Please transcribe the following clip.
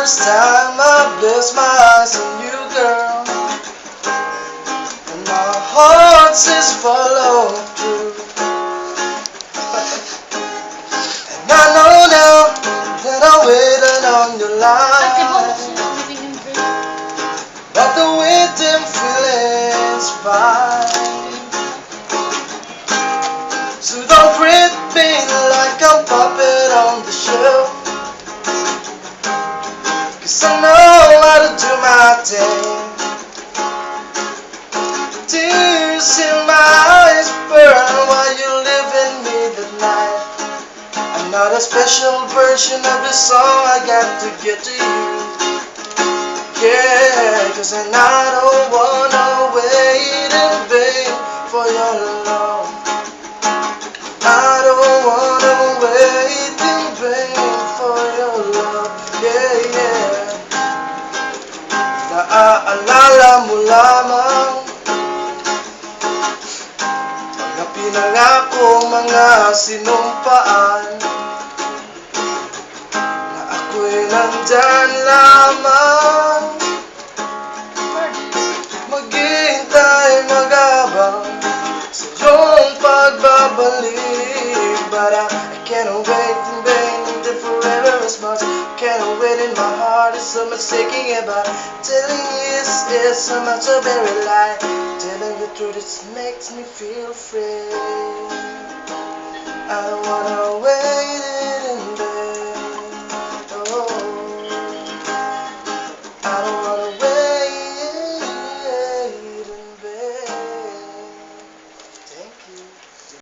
first time I bless my eyes on you, girl, and my heart says follow through. And I know now that I'm waiting on your line, but the waiting feeling's fine. So don't treat me like I'm puppet on the shelf, 'cause I know how to do my thing. Tears in my eyes burn while you live in me that night. I'm not a special version of the song I got to get to you. Yeah, 'cause I don't wanna wait in vain for your love. I don't wanna wait in vain for your love. Yeah, yeah. Naaalala mo lamang mga pinangako, mga sinumpaan, na ako'y nandyan lamang, maghihintay, mag-abang sa iyong pagbabalik. But I cannot wait in vain, the forever is much. Cannot wait in my heart, it's so much thinking about. Telling you is so much a very lie. Telling the truth, it makes me feel free. I don't wanna wait